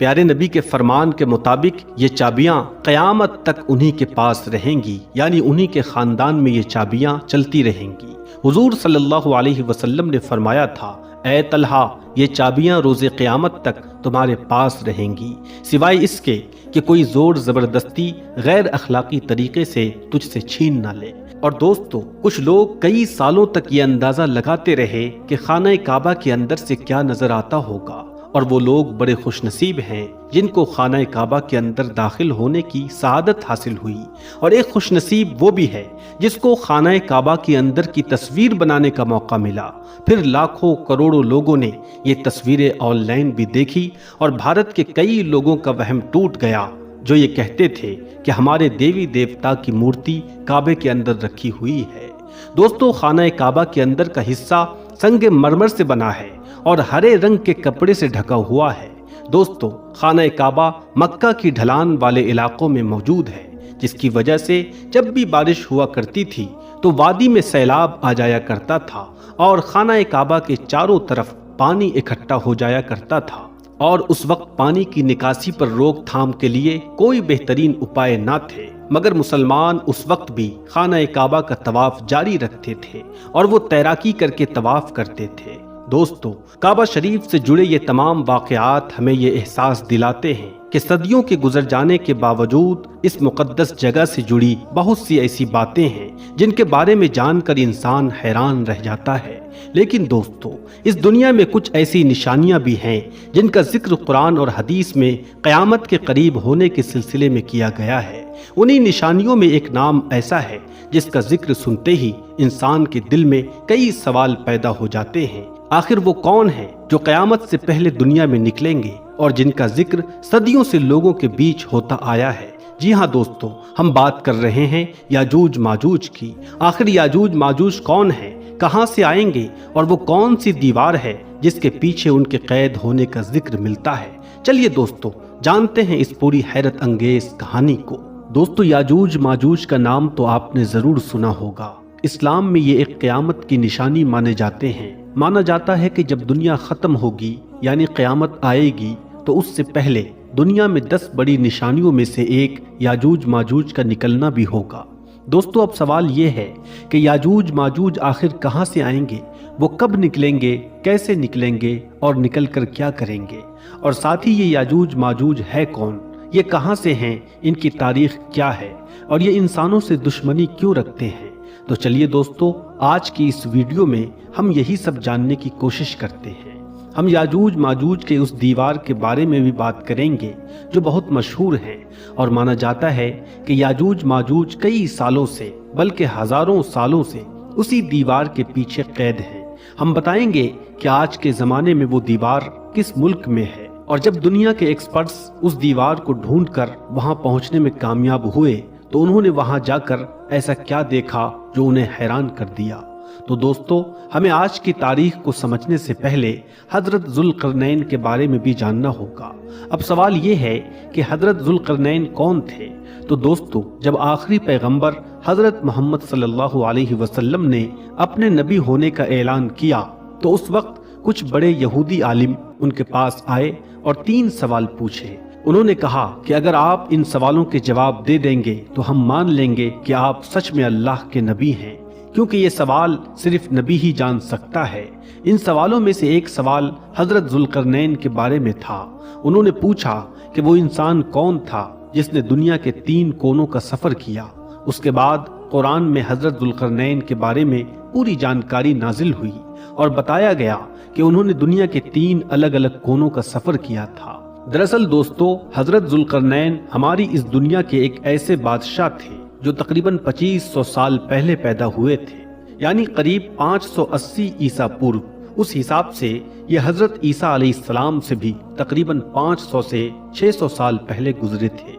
پیارے نبی کے فرمان کے مطابق یہ چابیاں قیامت تک انہی کے پاس رہیں گی، یعنی انہی کے خاندان میں یہ چابیاں چلتی رہیں گی۔ حضور صلی اللہ علیہ وسلم نے فرمایا تھا، اے طلحہ، یہ چابیاں روز قیامت تک تمہارے پاس رہیں گی، سوائے اس کے کہ کوئی زور زبردستی غیر اخلاقی طریقے سے تجھ سے چھین نہ لے۔ اور دوستو، کچھ لوگ کئی سالوں تک یہ اندازہ لگاتے رہے کہ خانہ کعبہ کے اندر سے کیا نظر آتا ہوگا، اور وہ لوگ بڑے خوش نصیب ہیں جن کو خانہ کعبہ کے اندر داخل ہونے کی سعادت حاصل ہوئی، اور ایک خوش نصیب وہ بھی ہے جس کو خانہ کعبہ کے اندر کی تصویر بنانے کا موقع ملا۔ پھر لاکھوں کروڑوں لوگوں نے یہ تصویریں آن لائن بھی دیکھی، اور بھارت کے کئی لوگوں کا وہم ٹوٹ گیا جو یہ کہتے تھے کہ ہمارے دیوی دیوتا کی مورتی کعبے کے اندر رکھی ہوئی ہے۔ دوستو، خانہ کعبہ کے اندر کا حصہ سنگ مرمر سے بنا ہے اور ہرے رنگ کے کپڑے سے ڈھکا ہوا ہے۔ دوستو، خانہ کعبہ مکہ کی ڈھلان والے علاقوں میں موجود ہے، جس کی وجہ سے جب بھی بارش ہوا کرتی تھی تو وادی میں سیلاب آ جایا کرتا تھا، اور خانہ کعبہ کے چاروں طرف پانی اکٹھا ہو جایا کرتا تھا، اور اس وقت پانی کی نکاسی پر روک تھام کے لیے کوئی بہترین اپائے نہ تھے، مگر مسلمان اس وقت بھی خانہ کعبہ کا طواف جاری رکھتے تھے، اور وہ تیراکی کر کے طواف کرتے تھے۔ دوستو، کعبہ شریف سے جڑے یہ تمام واقعات ہمیں یہ احساس دلاتے ہیں کہ صدیوں کے گزر جانے کے باوجود اس مقدس جگہ سے جڑی بہت سی ایسی باتیں ہیں جن کے بارے میں جان کر انسان حیران رہ جاتا ہے۔ لیکن دوستو، اس دنیا میں کچھ ایسی نشانیاں بھی ہیں جن کا ذکر قرآن اور حدیث میں قیامت کے قریب ہونے کے سلسلے میں کیا گیا ہے۔ انہی نشانیوں میں ایک نام ایسا ہے جس کا ذکر سنتے ہی انسان کے دل میں کئی سوال پیدا ہو جاتے ہیں۔ آخر وہ کون ہیں جو قیامت سے پہلے دنیا میں نکلیں گے اور جن کا ذکر صدیوں سے لوگوں کے بیچ ہوتا آیا ہے؟ جی ہاں دوستو، ہم بات کر رہے ہیں یاجوج ماجوج کی۔ آخر یاجوج ماجوج کون ہیں، کہاں سے آئیں گے، اور وہ کون سی دیوار ہے جس کے پیچھے ان کے قید ہونے کا ذکر ملتا ہے؟ چلیے دوستو، جانتے ہیں اس پوری حیرت انگیز کہانی کو۔ دوستو، یاجوج ماجوج کا نام تو آپ نے ضرور سنا ہوگا۔ اسلام میں یہ ایک قیامت کی نشانی مانے جاتے ہیں۔ مانا جاتا ہے کہ جب دنیا ختم ہوگی، یعنی قیامت آئے گی، تو اس سے پہلے دنیا میں 10 بڑی نشانیوں میں سے ایک یاجوج ماجوج کا نکلنا بھی ہوگا۔ دوستو، اب سوال یہ ہے کہ یاجوج ماجوج آخر کہاں سے آئیں گے، وہ کب نکلیں گے، کیسے نکلیں گے، اور نکل کر کیا کریں گے، اور ساتھ ہی یہ یاجوج ماجوج ہے کون، یہ کہاں سے ہیں، ان کی تاریخ کیا ہے، اور یہ انسانوں سے دشمنی کیوں رکھتے ہیں؟ تو چلیے دوستو، آج کی اس ویڈیو میں ہم یہی سب جاننے کی کوشش کرتے ہیں۔ ہم یاجوج ماجوج کے اس دیوار کے بارے میں بھی بات کریں گے جو بہت مشہور ہے، اور مانا جاتا ہے کہ یاجوج ماجوج کئی سالوں سے بلکہ ہزاروں سالوں سے اسی دیوار کے پیچھے قید ہیں۔ ہم بتائیں گے کہ آج کے زمانے میں وہ دیوار کس ملک میں ہے، اور جب دنیا کے ایکسپرٹس اس دیوار کو ڈھونڈ کر وہاں پہنچنے میں کامیاب ہوئے تو انہوں نے وہاں جا کر ایسا کیا دیکھا جو انہیں حیران کر دیا۔ تو دوستو، ہمیں آج کی تاریخ کو سمجھنے سے پہلے حضرت ذوالقرنین کے بارے میں بھی جاننا ہوگا۔ اب سوال یہ ہے کہ حضرت ذوالقرنین کون تھے؟ تو دوستو، جب آخری پیغمبر حضرت محمد صلی اللہ علیہ وسلم نے اپنے نبی ہونے کا اعلان کیا تو اس وقت کچھ بڑے یہودی عالم ان کے پاس آئے اور 3 سوال پوچھے۔ انہوں نے کہا کہ اگر آپ ان سوالوں کے جواب دے دیں گے تو ہم مان لیں گے کہ آپ سچ میں اللہ کے نبی ہیں، کیونکہ یہ سوال صرف نبی ہی جان سکتا ہے۔ ان سوالوں میں سے ایک سوال حضرت ذوالقرنین کے بارے میں تھا۔ انہوں نے پوچھا کہ وہ انسان کون تھا جس نے دنیا کے 3 کونوں کا سفر کیا۔ اس کے بعد قرآن میں حضرت ذوالقرنین کے بارے میں پوری جانکاری نازل ہوئی اور بتایا گیا کہ انہوں نے دنیا کے 3 الگ الگ کونوں کا سفر کیا تھا۔ دراصل دوستو، حضرت ذوالقرنین ہماری اس دنیا کے ایک ایسے بادشاہ تھے جو تقریباً 2500 سال پہلے پیدا ہوئے تھے، یعنی قریب 580 عیسیٰ پورو۔ اس حساب سے یہ حضرت عیسیٰ علیہ السلام سے بھی تقریباً 500 سے 600 سال پہلے گزرے تھے۔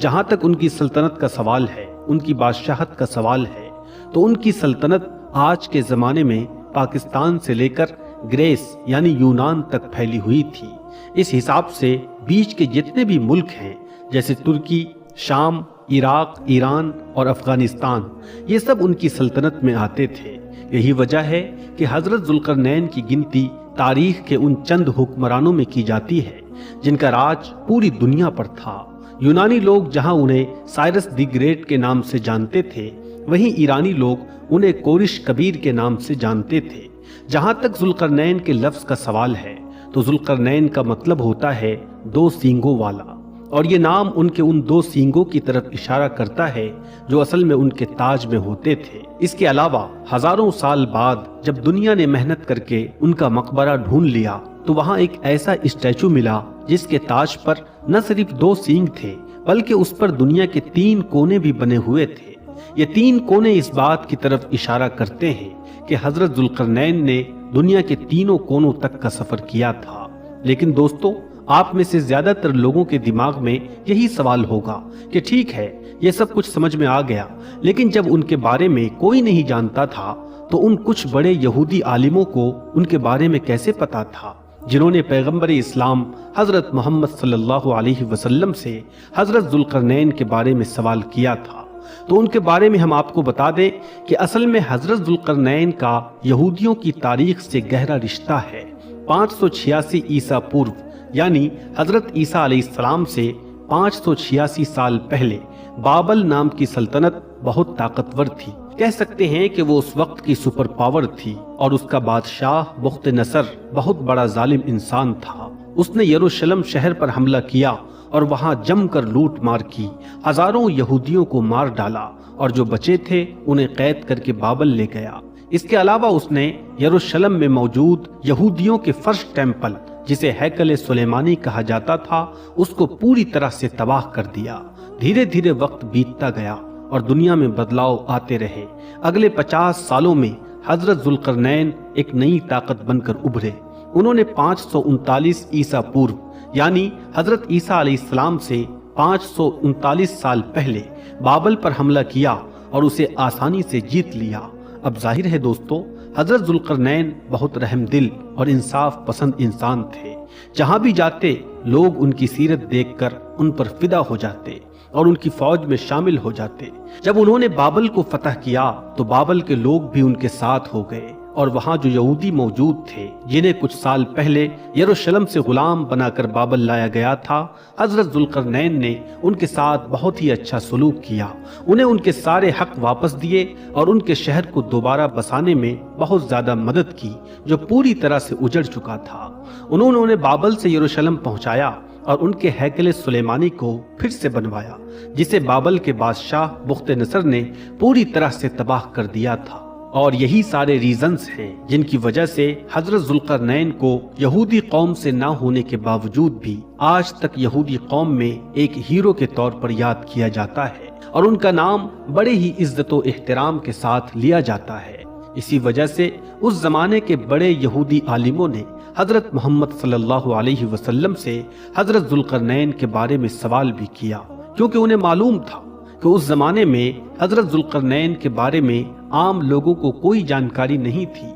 جہاں تک ان کی سلطنت کا سوال ہے، ان کی بادشاہت کا سوال ہے، تو ان کی سلطنت آج کے زمانے میں پاکستان سے لے کر گریس یعنی یونان تک پھیلی ہوئی تھی۔ اس حساب سے بیچ کے جتنے بھی ملک ہیں جیسے ترکی، شام، عراق، ایران اور افغانستان، یہ سب ان کی سلطنت میں آتے تھے۔ یہی وجہ ہے کہ حضرت ذوالقرنین کی گنتی تاریخ کے ان چند حکمرانوں میں کی جاتی ہے جن کا راج پوری دنیا پر تھا۔ یونانی لوگ جہاں انہیں سائرس دی گریٹ کے نام سے جانتے تھے، وہیں ایرانی لوگ انہیں کورش کبیر کے نام سے جانتے تھے۔ جہاں تک ذوالقرنین کے لفظ کا سوال ہے تو ذوالقرنین کا مطلب ہوتا ہے دو سینگوں والا، اور یہ نام ان کے ان دو سینگوں کی طرف اشارہ کرتا ہے جو اصل میں ان کے تاج میں ہوتے تھے۔ اس کے علاوہ ہزاروں سال بعد جب دنیا نے محنت کر کے ان کا مقبرہ ڈھونڈ لیا تو وہاں ایک ایسا اسٹیچو ملا جس کے تاج پر نہ صرف دو سینگ تھے بلکہ اس پر دنیا کے 3 کونے بھی بنے ہوئے تھے۔ یہ 3 کونے اس بات کی طرف اشارہ کرتے ہیں کہ حضرت ذوالقرنین نے دنیا کے 3 کونوں تک کا سفر کیا تھا۔ لیکن دوستو، آپ میں سے زیادہ تر لوگوں کے دماغ میں یہی سوال ہوگا کہ ٹھیک ہے، یہ سب کچھ سمجھ میں آ گیا، لیکن جب ان کے بارے میں کوئی نہیں جانتا تھا تو ان کچھ بڑے یہودی عالموں کو ان کے بارے میں کیسے پتا تھا جنہوں نے پیغمبر اسلام حضرت محمد صلی اللہ علیہ وسلم سے حضرت ذوالقرنین کے بارے میں سوال کیا تھا؟ تو ان کے بارے میں ہم آپ کو بتا دیں کہ اصل میں حضرت ذوالقرنین کا یہودیوں کی تاریخ سے گہرا رشتہ ہے۔ 586 عیسیٰ پورو یعنی حضرت عیسیٰ علیہ السلام سے 586 سال پہلے بابل نام کی سلطنت بہت طاقتور تھی۔ کہہ سکتے ہیں کہ وہ اس وقت کی سپر پاور تھی، اور اس کا بادشاہ بخت نصر بہت بڑا ظالم انسان تھا۔ اس نے یروشلم شہر پر حملہ کیا اور وہاں جم کر لوٹ مار کی، ہزاروں یہودیوں کو مار ڈالا، اور جو بچے تھے انہیں قید کر کے بابل لے گیا۔ اس کے علاوہ اس نے یروشلم میں موجود یہودیوں کے فرسٹ ٹیمپل جسے ہیکل سلیمانی کہا جاتا تھا اس کو پوری طرح سے تباہ کر دیا۔ دھیرے دھیرے وقت بیتتا گیا اور دنیا میں بدلاؤ آتے رہے۔ اگلے 50 سالوں میں حضرت ذوالقرنین ایک نئی طاقت بن کر ابھرے۔ انہوں نے 539 عیسیٰ پورو یعنی حضرت عیسیٰ علیہ السلام سے 539 سال پہلے بابل پر حملہ کیا اور اسے آسانی سے جیت لیا۔ اب ظاہر ہے دوستو، حضرت ذوالقرنین بہت رحم دل اور انصاف پسند انسان تھے۔ جہاں بھی جاتے لوگ ان کی سیرت دیکھ کر ان پر فدا ہو جاتے اور ان کی فوج میں شامل ہو جاتے۔ جب انہوں نے بابل کو فتح کیا تو بابل کے لوگ بھی ان کے ساتھ ہو گئے، اور وہاں جو یہودی موجود تھے جنہیں کچھ سال پہلے یروشلم سے غلام بنا کر بابل لایا گیا تھا، حضرت ذوالقرنین نے ان کے ساتھ بہت ہی اچھا سلوک کیا، انہیں ان کے سارے حق واپس دیے اور ان کے شہر کو دوبارہ بسانے میں بہت زیادہ مدد کی جو پوری طرح سے اجڑ چکا تھا۔ انہوں نے بابل سے یروشلم پہنچایا اور ان کے ہیکل سلیمانی کو پھر سے بنوایا جسے بابل کے بادشاہ بخت نصر نے پوری طرح سے تباہ کر دیا تھا۔ اور یہی سارے ریزنز ہیں جن کی وجہ سے حضرت ذوالقرنین کو یہودی قوم سے نہ ہونے کے باوجود بھی آج تک یہودی قوم میں ایک ہیرو کے طور پر یاد کیا جاتا ہے، اور ان کا نام بڑے ہی عزت و احترام کے ساتھ لیا جاتا ہے۔ اسی وجہ سے اس زمانے کے بڑے یہودی عالموں نے حضرت محمد صلی اللہ علیہ وسلم سے حضرت ذوالقرنین کے بارے میں سوال بھی کیا، کیونکہ انہیں معلوم تھا کہ اس زمانے میں حضرت ذوالقرنین کے بارے میں عام لوگوں کو کوئی جانکاری نہیں تھی،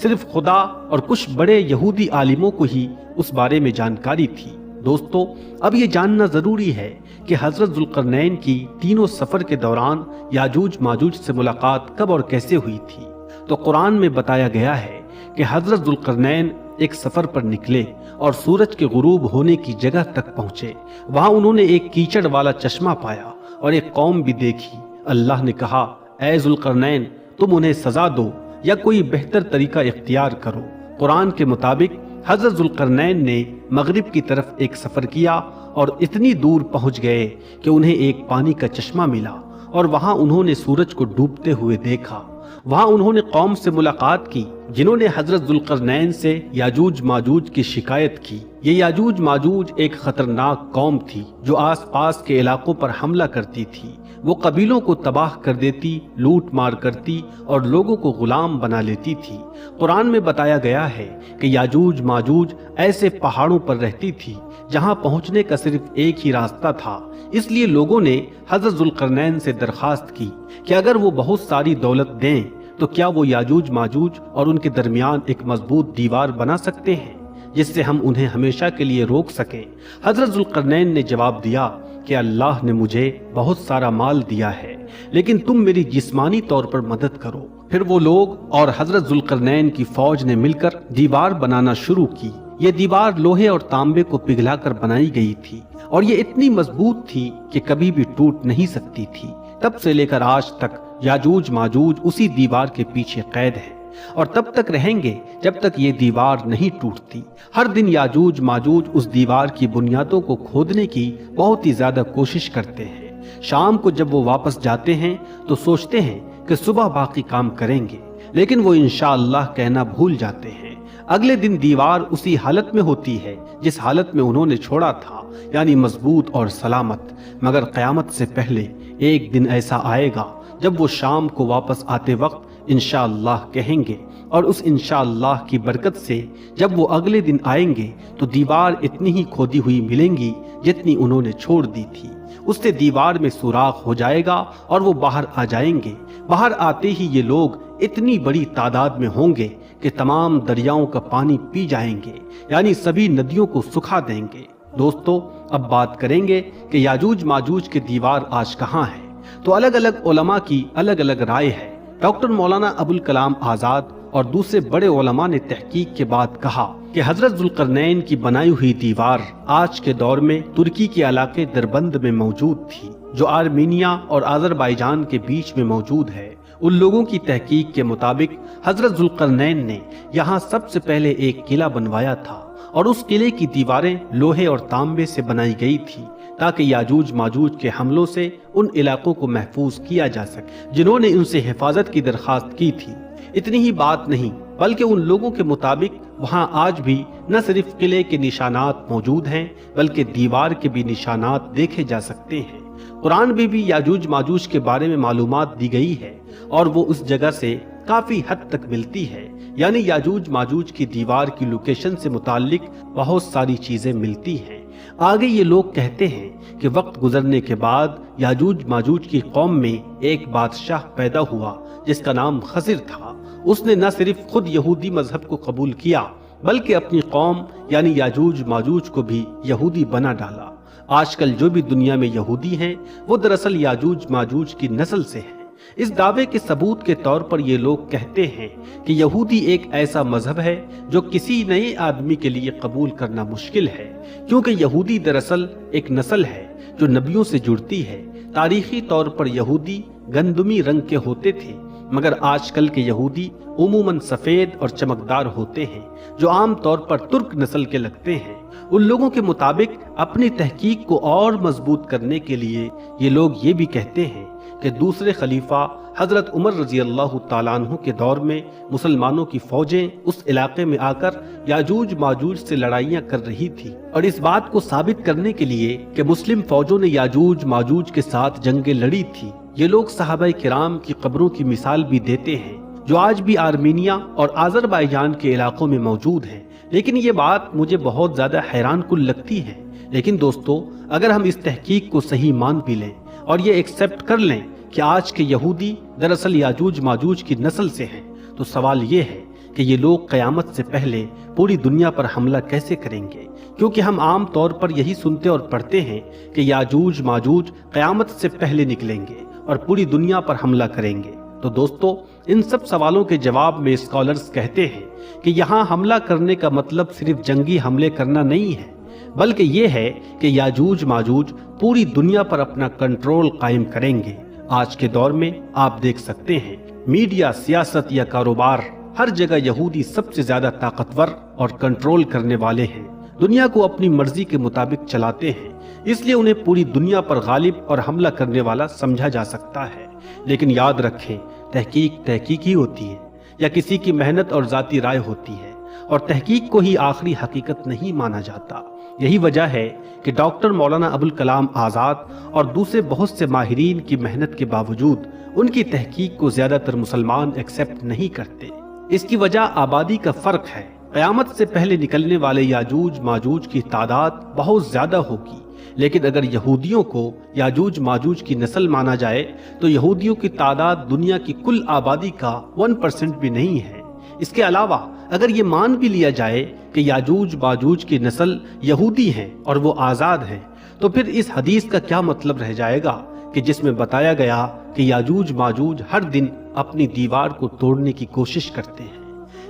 صرف خدا اور کچھ بڑے یہودی عالموں کو ہی اس بارے میں جانکاری تھی۔ دوستو، اب یہ جاننا ضروری ہے کہ حضرت ذوالقرنین کی تینوں سفر کے دوران یاجوج ماجوج سے ملاقات کب اور کیسے ہوئی تھی۔ تو قرآن میں بتایا گیا ہے کہ حضرت ذوالقرنین ایک سفر پر نکلے اور سورج کے غروب ہونے کی جگہ تک پہنچے۔ وہاں انہوں نے ایک کیچڑ والا چشمہ پایا اور ایک قوم بھی دیکھی۔ اللہ نے کہا، اے ذوالقرنین، تم انہیں سزا دو یا کوئی بہتر طریقہ اختیار کرو۔ قرآن کے مطابق حضرت ذوالقرنین نے مغرب کی طرف ایک سفر کیا اور اتنی دور پہنچ گئے کہ انہیں ایک پانی کا چشمہ ملا، اور وہاں انہوں نے سورج کو ڈوبتے ہوئے دیکھا۔ وہاں انہوں نے قوم سے ملاقات کی جنہوں نے حضرت ذوالقرنین سے یاجوج ماجوج کی شکایت کی۔ یہ یاجوج ماجوج ایک خطرناک قوم تھی جو آس پاس کے علاقوں پر حملہ کرتی تھی۔ وہ قبیلوں کو تباہ کر دیتی، لوٹ مار کرتی اور لوگوں کو غلام بنا لیتی تھی۔ قرآن میں بتایا گیا ہے کہ یاجوج ماجوج ایسے پہاڑوں پر رہتی تھی جہاں پہنچنے کا صرف ایک ہی راستہ تھا۔ اس لیے لوگوں نے حضرت ذوالقرنین سے درخواست کی کہ اگر وہ بہت ساری دولت دیں تو کیا وہ یاجوج ماجوج اور ان کے درمیان ایک مضبوط دیوار بنا سکتے ہیں جس سے ہم انہیں ہمیشہ کے لیے روک سکیں۔ حضرت ذوالقرنین نے جواب دیا کہ اللہ نے مجھے بہت سارا مال دیا ہے، لیکن تم میری جسمانی طور پر مدد کرو، پھر وہ لوگ اور حضرت ذوالقرنین کی فوج نے مل کر دیوار بنانا شروع کی۔ یہ دیوار لوہے اور تانبے کو پگھلا کر بنائی گئی تھی اور یہ اتنی مضبوط تھی کہ کبھی بھی ٹوٹ نہیں سکتی تھی۔ تب سے لے کر آج تک یاجوج ماجوج اسی دیوار کے پیچھے قید ہیں اور تب تک رہیں گے جب تک یہ دیوار نہیں ٹوٹتی۔ ہر دن یاجوج ماجوج اس دیوار کی بنیادوں کو کھودنے کی بہت ہی زیادہ کوشش کرتے ہیں۔ شام کو جب وہ واپس جاتے ہیں تو سوچتے ہیں کہ صبح باقی کام کریں گے، لیکن وہ انشاءاللہ کہنا بھول جاتے ہیں۔ اگلے دن دیوار اسی حالت میں ہوتی ہے جس حالت میں انہوں نے چھوڑا تھا، یعنی مضبوط اور سلامت۔ مگر قیامت سے پہلے ایک دن ایسا آئے گا جب وہ شام کو واپس آتے وقت انشاءاللہ کہیں گے، اور اس انشاءاللہ کی برکت سے جب وہ اگلے دن آئیں گے تو دیوار اتنی ہی کھودی ہوئی ملیں گی جتنی انہوں نے چھوڑ دی تھی۔ اس سے دیوار میں سوراخ ہو جائے گا اور وہ باہر آ جائیں گے۔ باہر آتے ہی یہ لوگ اتنی بڑی تعداد میں ہوں گے کہ تمام دریاؤں کا پانی پی جائیں گے، یعنی سبھی ندیوں کو سکھا دیں گے۔ دوستو، اب بات کریں گے کہ یاجوج ماجوج کے دیوار آج کہاں ہے۔ تو الگ الگ علماء کی الگ الگ رائے ہے۔ ڈاکٹر مولانا ابوالکلام آزاد اور دوسرے بڑے علماء نے تحقیق کے بعد کہا کہ حضرت ذوالقرنین کی بنائی ہوئی دیوار آج کے دور میں ترکی کے علاقے دربند میں موجود تھی، جو آرمینیا اور آذربائیجان کے بیچ میں موجود ہے۔ ان لوگوں کی تحقیق کے مطابق حضرت ذوالقرنین نے یہاں سب سے پہلے ایک قلعہ بنوایا تھا اور اس قلعے کی دیواریں لوہے اور تانبے سے بنائی گئی تھی تاکہ یاجوج ماجوج کے حملوں سے ان علاقوں کو محفوظ کیا جا سکے جنہوں نے ان سے حفاظت کی درخواست کی تھی۔ اتنی ہی بات نہیں بلکہ ان لوگوں کے مطابق وہاں آج بھی نہ صرف قلعے کے نشانات موجود ہیں بلکہ دیوار کے بھی نشانات دیکھے جا سکتے ہیں۔ قرآن میں بھی یاجوج ماجوج کے بارے میں معلومات دی گئی ہے اور وہ اس جگہ سے کافی حد تک ملتی ہے، یعنی یاجوج ماجوج کی دیوار کی لوکیشن سے متعلق بہت ساری چیزیں ملتی ہیں۔ آگے یہ لوگ کہتے ہیں کہ وقت گزرنے کے بعد یاجوج ماجوج کی قوم میں ایک بادشاہ پیدا ہوا جس کا نام خضر تھا۔ اس نے نہ صرف خود یہودی مذہب کو قبول کیا بلکہ اپنی قوم یعنی یاجوج ماجوج کو بھی یہودی بنا ڈالا۔ آج کل جو بھی دنیا میں یہودی ہیں وہ دراصل یاجوج ماجوج کی نسل سے ہیں۔ اس دعوے کے ثبوت کے طور پر یہ لوگ کہتے ہیں کہ یہودی ایک ایسا مذہب ہے جو کسی نئے آدمی کے لیے قبول کرنا مشکل ہے، کیونکہ یہودی دراصل ایک نسل ہے جو نبیوں سے جڑتی ہے۔ تاریخی طور پر یہودی گندمی رنگ کے ہوتے تھے، مگر آج کل کے یہودی عموماً سفید اور چمکدار ہوتے ہیں جو عام طور پر ترک نسل کے لگتے ہیں۔ ان لوگوں کے مطابق اپنی تحقیق کو اور مضبوط کرنے کے لیے یہ لوگ یہ بھی کہتے ہیں کہ دوسرے خلیفہ حضرت عمر رضی اللہ تعالیٰ عنہ کے دور میں مسلمانوں کی فوجیں اس علاقے میں آ کر یاجوج ماجوج سے لڑائیاں کر رہی تھی، اور اس بات کو ثابت کرنے کے لیے کہ مسلم فوجوں نے یاجوج ماجوج کے ساتھ جنگیں لڑی تھی، یہ لوگ صحابہ کرام کی قبروں کی مثال بھی دیتے ہیں جو آج بھی آرمینیا اور آذربائیجان کے علاقوں میں موجود ہیں۔ لیکن یہ بات مجھے بہت زیادہ حیران کن لگتی ہے۔ لیکن دوستو، اگر ہم اس تحقیق کو صحیح مان بھی لیں اور یہ ایکسپٹ کر لیں کہ آج کے یہودی دراصل یاجوج ماجوج کی نسل سے ہیں، تو سوال یہ ہے کہ یہ لوگ قیامت سے پہلے پوری دنیا پر حملہ کیسے کریں گے؟ کیونکہ ہم عام طور پر یہی سنتے اور پڑھتے ہیں کہ یاجوج ماجوج قیامت سے پہلے نکلیں گے اور پوری دنیا پر حملہ کریں گے۔ تو دوستو، ان سب سوالوں کے جواب میں اسکالرز کہتے ہیں کہ یہاں حملہ کرنے کا مطلب صرف جنگی حملے کرنا نہیں ہے، بلکہ یہ ہے کہ یاجوج ماجوج پوری دنیا پر اپنا کنٹرول قائم کریں گے۔ آج کے دور میں آپ دیکھ سکتے ہیں میڈیا، سیاست یا کاروبار، ہر جگہ یہودی سب سے زیادہ طاقتور اور کنٹرول کرنے والے ہیں، دنیا کو اپنی مرضی کے مطابق چلاتے ہیں، اس لیے انہیں پوری دنیا پر غالب اور حملہ کرنے والا سمجھا جا سکتا ہے۔ لیکن یاد رکھیں، تحقیق ہی ہوتی ہے یا کسی کی محنت اور ذاتی رائے ہوتی ہے، اور تحقیق کو ہی آخری حقیقت نہیں مانا جاتا۔ یہی وجہ ہے کہ ڈاکٹر مولانا ابوالکلام آزاد اور دوسرے بہت سے ماہرین کی محنت کے باوجود ان کی تحقیق کو زیادہ تر مسلمان ایکسپٹ نہیں کرتے۔ اس کی وجہ آبادی کا فرق ہے۔ قیامت سے پہلے نکلنے والے یاجوج ماجوج کی تعداد بہت زیادہ ہوگی، لیکن اگر یہودیوں کو یاجوج ماجوج کی نسل مانا جائے تو یہودیوں کی تعداد دنیا کی کل آبادی کا 1% بھی نہیں ہے۔ اس کے علاوہ اگر یہ مان بھی لیا جائے کہ یاجوج ماجوج کی نسل یہودی ہیں اور وہ آزاد ہیں، تو پھر اس حدیث کا کیا مطلب رہ جائے گا کہ جس میں بتایا گیا کہ یاجوج ماجوج ہر دن اپنی دیوار کو توڑنے کی کوشش کرتے ہیں۔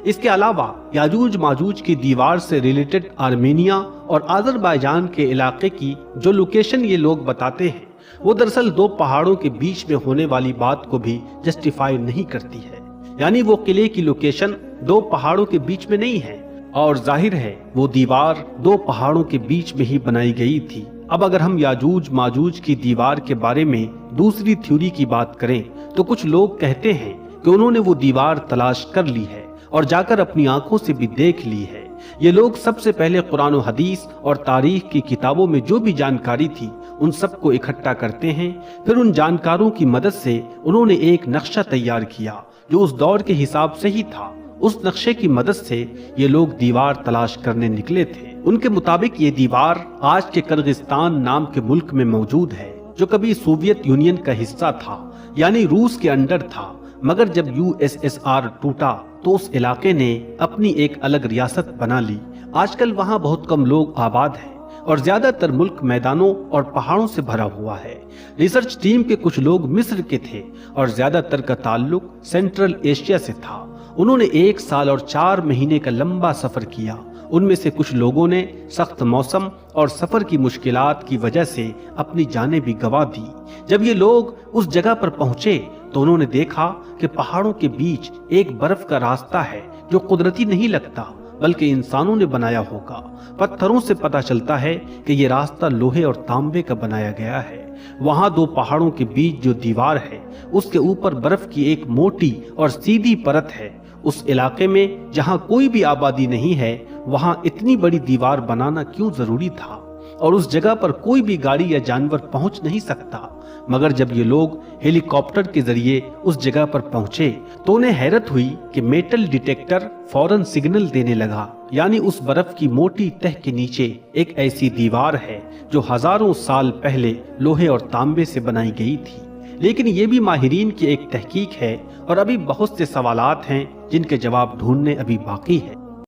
اس کے علاوہ یاجوج ماجوج کی دیوار سے ریلیٹڈ آرمینیا اور آذربائیجان کے علاقے کی جو لوکیشن یہ لوگ بتاتے ہیں وہ دراصل دو پہاڑوں کے بیچ میں ہونے والی بات کو بھی جسٹیفائی نہیں کرتی ہے، یعنی وہ قلعے کی لوکیشن دو پہاڑوں کے بیچ میں نہیں ہے، اور ظاہر ہے وہ دیوار دو پہاڑوں کے بیچ میں ہی بنائی گئی تھی۔ اب اگر ہم یاجوج ماجوج کی دیوار کے بارے میں دوسری تھیوری کی بات کریں تو کچھ لوگ کہتے ہیں کہ انہوں نے وہ دیوار تلاش کر لی ہے اور جا کر اپنی آنکھوں سے بھی دیکھ لی ہے۔ یہ لوگ سب سے پہلے قرآن و حدیث اور تاریخ کی کتابوں میں جو بھی جانکاری تھی ان سب کو اکٹھا کرتے ہیں، پھر ان جانکاروں کی مدد سے انہوں نے ایک نقشہ تیار کیا جو اس دور کے حساب سے ہی تھا۔ اس نقشے کی مدد سے یہ لوگ دیوار تلاش کرنے نکلے تھے۔ ان کے مطابق یہ دیوار آج کے کرغستان نام کے ملک میں موجود ہے، جو کبھی سوویت یونین کا حصہ تھا، یعنی روس کے انڈر تھا، مگر جب USSR ٹوٹا تو اس علاقے نے اپنی ایک الگ ریاست بنا لی۔ آج کل وہاں بہت کم لوگ آباد ہیں اور زیادہ تر ملک میدانوں اور پہاڑوں سے بھرا ہوا ہے۔ ریسرچ ٹیم کے کچھ لوگ مصر کے تھے اور زیادہ تر کا تعلق سینٹرل ایشیا سے تھا۔ انہوں نے 1 سال اور 4 مہینے کا لمبا سفر کیا۔ ان میں سے کچھ لوگوں نے سخت موسم اور سفر کی مشکلات کی وجہ سے اپنی جانیں بھی گنوا دی۔ جب یہ لوگ اس جگہ پر پہنچے تو انہوں نے دیکھا کہ پہاڑوں کے بیچ ایک برف کا راستہ ہے جو قدرتی نہیں لگتا بلکہ انسانوں نے بنایا ہوگا۔ پتھروں سے پتہ چلتا ہے کہ یہ راستہ لوہے اور تانبے کا بنایا گیا ہے۔ وہاں دو پہاڑوں کے بیچ جو دیوار ہے اس کے اوپر برف کی ایک موٹی اور سیدھی پرت ہے۔ اس علاقے میں جہاں کوئی بھی آبادی نہیں ہے وہاں اتنی بڑی دیوار بنانا کیوں ضروری تھا، اور اس جگہ پر کوئی بھی گاڑی یا جانور پہنچ نہیں سکتا۔ مگر جب یہ لوگ ہیلی کاپٹر کے ذریعے اس جگہ پر پہنچے تو انہیں حیرت ہوئی کہ میٹل ڈیٹیکٹر فوراً سگنل دینے لگا، یعنی اس برف کی موٹی تہ کے نیچے ایک ایسی دیوار ہے جو ہزاروں سال پہلے لوہے اور تانبے سے بنائی گئی تھی۔ لیکن یہ بھی ماہرین کی ایک تحقیق ہے اور ابھی بہت سے سوالات ہیں جن کے جواب ڈھونڈنے ابھی باقی ہے۔